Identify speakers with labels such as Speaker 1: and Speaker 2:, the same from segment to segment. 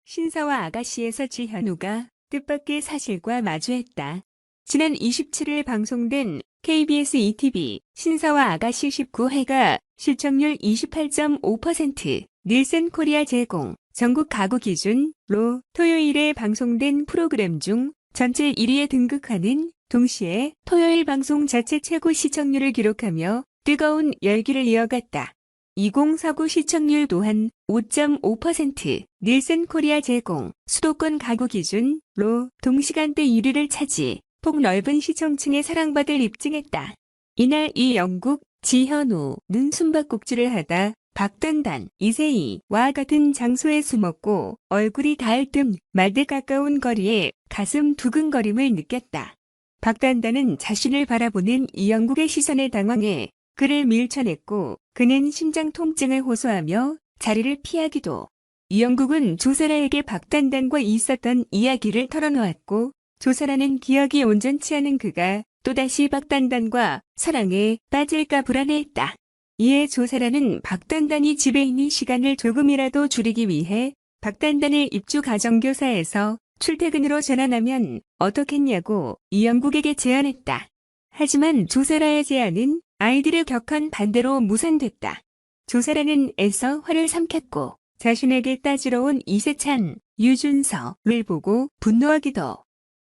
Speaker 1: 신사와 아가씨에서 지현우가 뜻밖의 사실과 마주했다. 지난 27일 방송된 KBS ETV 신사와 아가씨 19회가 시청률 28.5%, 닐슨 코리아 제공, 전국 가구 기준로 토요일에 방송된 프로그램 중 전체 1위에 등극하는 동시에 토요일 방송 자체 최고 시청률을 기록하며 뜨거운 열기를 이어갔다. 2049 시청률 또한 5.5%, 닐슨 코리아 제공, 수도권 가구 기준로 동시간대 1위를 차지, 폭넓은 시청층의 사랑받을 입증했다. 이날 이 영국 지현우는 숨바꼭질을 하다 박단단, 이세희와 같은 장소에 숨었고 얼굴이 닿을 듯 말 듯 가까운 거리에 가슴 두근거림을 느꼈다. 박단단은 자신을 바라보는 이영국의 시선에 당황해 그를 밀쳐냈고 그는 심장 통증을 호소하며 자리를 피하기도. 이영국은 조사라에게 박단단과 있었던 이야기를 털어놓았고 조사라는 기억이 온전치 않은 그가 또다시 박단단과 사랑에 빠질까 불안해했다. 이에 조사라는 박단단이 집에 있는 시간을 조금이라도 줄이기 위해 박단단을 입주 가정교사에서 출퇴근으로 전환하면 어떻겠냐고 이영국에게 제안했다. 하지만 조사라의 제안은 아이들의 격한 반대로 무산됐다. 조사라는 애써 화를 삼켰고 자신에게 따지러 온 이세찬, 유준서를 보고 분노하기도.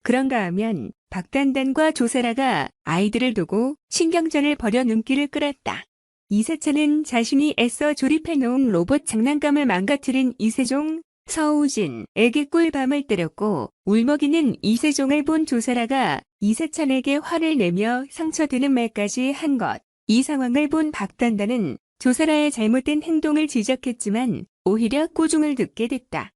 Speaker 1: 그런가 하면 박단단과 조사라가 아이들을 두고 신경전을 벌여 눈길을 끌었다. 이세찬은 자신이 애써 조립해놓은 로봇 장난감을 망가뜨린 이세종, 서우진에게 꿀밤을 때렸고 울먹이는 이세종을 본 조사라가 이세찬에게 화를 내며 상처되는 말까지 한 것. 이 상황을 본 박단단은 조사라의 잘못된 행동을 지적했지만 오히려 꼬중을 듣게 됐다.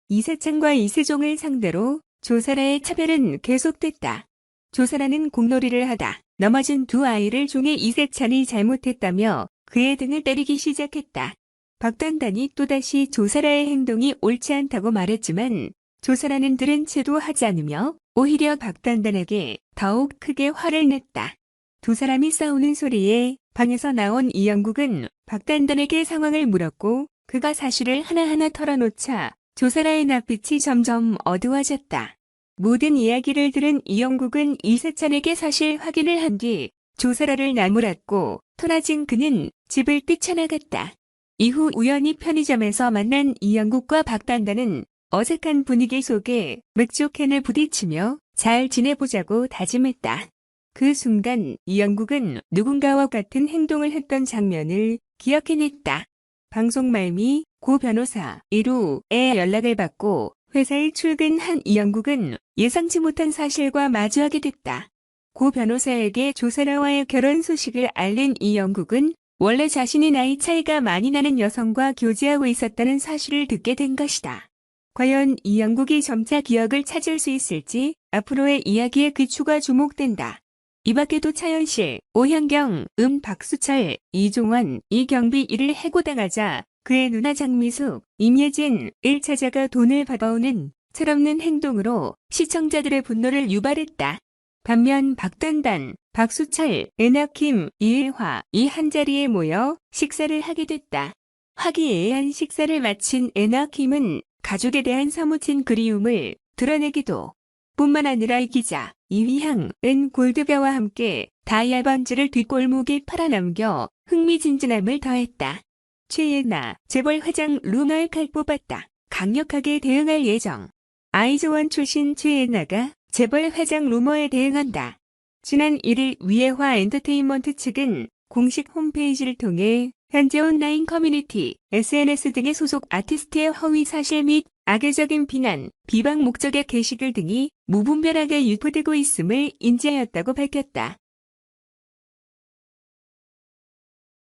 Speaker 1: 이세찬과 이세종을 상대로 조사라의 차별은 계속됐다. 조사라는 공놀이를 하다 넘어진 두 아이를 중에 이세찬이 잘못했다며 그의 등을 때리기 시작했다. 박단단이 또다시 조사라의 행동이 옳지 않다고 말했지만 조사라는 들은 채도 하지 않으며 오히려 박단단에게 더욱 크게 화를 냈다. 두 사람이 싸우는 소리에 방에서 나온 이영국은 박단단에게 상황을 물었고 그가 사실을 하나하나 털어놓자 조사라의 낯빛이 점점 어두워졌다. 모든 이야기를 들은 이영국은 이세찬에게 사실 확인을 한 뒤 조사라를 나무랐고 토라진 그는 집을 뛰쳐나갔다. 이후 우연히 편의점에서 만난 이영국과 박단단은 어색한 분위기 속에 맥주캔을 부딪히며 잘 지내보자고 다짐했다. 그 순간 이영국은 누군가와 같은 행동을 했던 장면을 기억해냈다. 방송 말미 고 변호사 1호의 연락을 받고 회사에 출근한 이영국은 예상치 못한 사실과 마주하게 됐다. 고 변호사에게 조사라와의 결혼 소식을 알린 이영국은 원래 자신이 나이 차이가 많이 나는 여성과 교제하고 있었다는 사실을 듣게 된 것이다. 과연 이영국이 점차 기억을 찾을 수 있을지 앞으로의 이야기에 그 추가 주목된다. 이 밖에도 차현실, 오현경, 박수철, 이종원, 이경비 이를 해고당하자 그의 누나 장미숙, 임예진을 찾아가 돈을 받아오는 철없는 행동으로 시청자들의 분노를 유발했다. 반면 박단단, 박수철, 에나킴, 이일화 이 한자리에 모여 식사를 하게 됐다. 화기애애한 식사를 마친 에나킴은 가족에 대한 사무친 그리움을 드러내기도. 뿐만 아니라 이 기자 이휘향은 골드벼와 함께 다이아번지를 뒷골목에 팔아넘겨 흥미진진함을 더했다. 최예나 재벌 회장 루머에 칼 뽑았다. 강력하게 대응할 예정. 아이즈원 출신 최예나가 재벌 회장 루머에 대응한다. 지난 1일 위에화 엔터테인먼트 측은 공식 홈페이지를 통해 현재 온라인 커뮤니티, SNS 등의 소속 아티스트의 허위 사실 및 악의적인 비난, 비방 목적의 게시글 등이 무분별하게 유포되고 있음을 인지하였다고 밝혔다.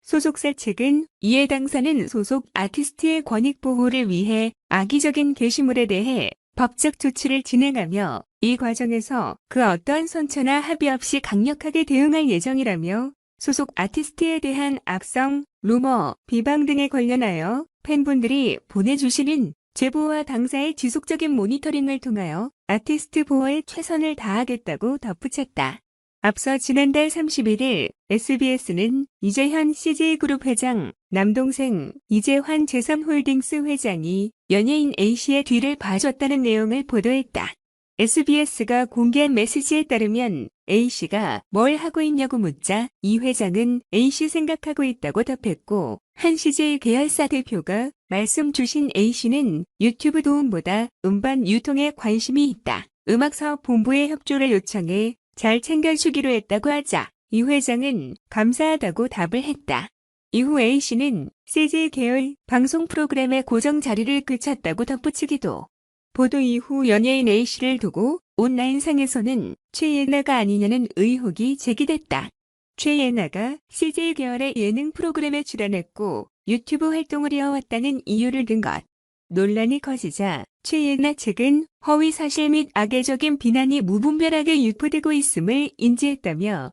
Speaker 1: 소속사 측은 이에 당사는 소속 아티스트의 권익 보호를 위해 악의적인 게시물에 대해 법적 조치를 진행하며 이 과정에서 그 어떠한 선처나 합의 없이 강력하게 대응할 예정이라며 소속 아티스트에 대한 악성, 루머, 비방 등에 관련하여 팬분들이 보내주시는 제보와 당사의 지속적인 모니터링을 통하여 아티스트 보호에 최선을 다하겠다고 덧붙였다. 앞서 지난달 31일 SBS는 이재현 CJ그룹 회장, 남동생 이재환 제3홀딩스 회장이 연예인 A씨의 뒤를 봐줬다는 내용을 보도했다. SBS가 공개한 메시지에 따르면 A씨가 뭘 하고 있냐고 묻자 이 회장은 A씨 생각하고 있다고 답했고, 한 CJ 계열사 대표가 말씀 주신 A씨는 유튜브 도움보다 음반 유통에 관심이 있다. 음악사업 본부의 협조를 요청해 잘 챙겨주기로 했다고 하자 이 회장은 감사하다고 답을 했다. 이후 A씨는 CJ 계열 방송 프로그램의 고정 자리를 그쳤다고 덧붙이기도. 보도 이후 연예인 A씨를 두고 온라인상에서는 최예나가 아니냐는 의혹이 제기됐다. 최예나가 CJ 계열의 예능 프로그램에 출연했고 유튜브 활동을 이어왔다는 이유를 든 것. 논란이 커지자 최예나 측은 허위 사실 및 악의적인 비난이 무분별하게 유포되고 있음을 인지했다며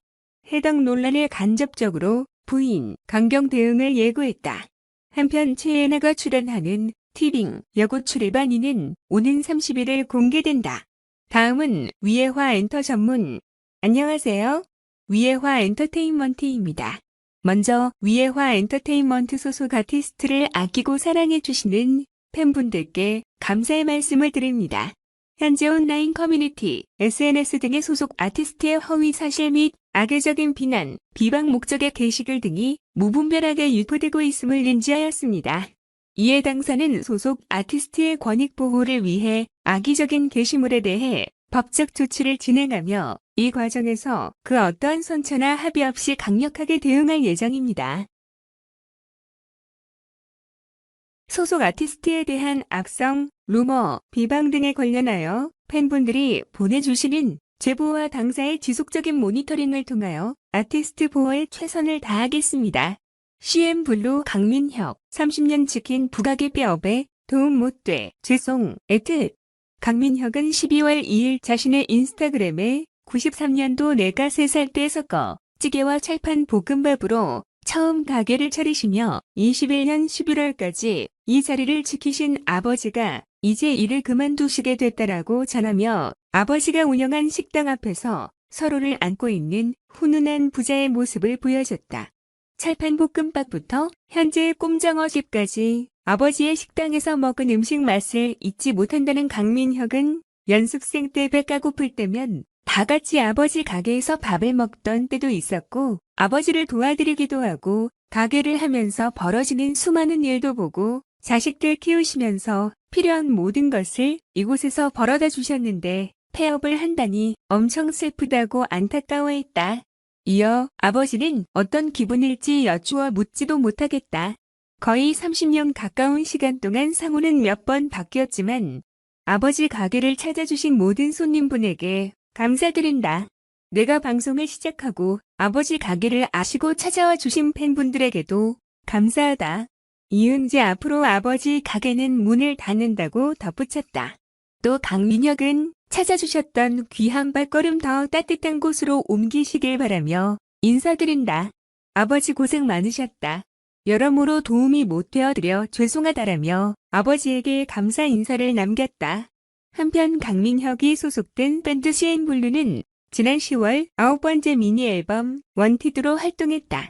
Speaker 1: 해당 논란을 간접적으로 부인, 강경 대응을 예고했다. 한편 최예나가 출연하는 티빙 여고 출입반이는 오는 30일을 공개된다. 다음은 위예화 엔터 전문. 안녕하세요. 위예화 엔터테인먼트입니다. 먼저 위예화 엔터테인먼트 소속 아티스트를 아끼고 사랑해주시는 팬분들께 감사의 말씀을 드립니다. 현재 온라인 커뮤니티, SNS 등의 소속 아티스트의 허위 사실 및 악의적인 비난, 비방 목적의 게시글 등이 무분별하게 유포되고 있음을 인지하였습니다. 이에 당사는 소속 아티스트의 권익 보호를 위해 악의적인 게시물에 대해 법적 조치를 진행하며 이 과정에서 그 어떠한 선처나 합의 없이 강력하게 대응할 예정입니다. 소속 아티스트에 대한 악성, 루머, 비방 등에 관련하여 팬분들이 보내주시는 제보와 당사의 지속적인 모니터링을 통하여 아티스트 보호에 최선을 다하겠습니다. CM블루 강민혁 30년 지킨 부각의 뼈업에 도움 못돼 죄송 강민혁은 12월 2일 자신의 인스타그램에 93년도 내가 3살 때 섞어 찌개와 찰판 볶음밥으로 처음 가게를 차리시며 21년 11월까지 이 자리를 지키신 아버지가 이제 일을 그만두시게 됐다라고 전하며 아버지가 운영한 식당 앞에서 서로를 안고 있는 훈훈한 부자의 모습을 보여줬다. 찰판볶음밥부터 현재의 꼼장어집까지 아버지의 식당에서 먹은 음식 맛을 잊지 못한다는 강민혁은 연습생 때 배가 고플 때면 다 같이 아버지 가게에서 밥을 먹던 때도 있었고 아버지를 도와드리기도 하고 가게를 하면서 벌어지는 수많은 일도 보고 자식들 키우시면서 필요한 모든 것을 이곳에서 벌어다 주셨는데 폐업을 한다니 엄청 슬프다고 안타까워했다. 이어 아버지는 어떤 기분일지 여쭈어 묻지도 못하겠다. 거의 30년 가까운 시간 동안 상호는 몇 번 바뀌었지만 아버지 가게를 찾아주신 모든 손님분에게 감사드린다. 내가 방송을 시작하고 아버지 가게를 아시고 찾아와 주신 팬분들에게도 감사하다. 이은지 앞으로 아버지 가게는 문을 닫는다고 덧붙였다. 또 강민혁은 찾아주셨던 귀한 발걸음 더 따뜻한 곳으로 옮기시길 바라며 인사드린다. 아버지 고생 많으셨다. 여러모로 도움이 못 되어드려 죄송하다라며 아버지에게 감사 인사를 남겼다. 한편 강민혁이 소속된 밴드 CN블루는 지난 10월 9번째 미니 앨범 원티드로 활동했다.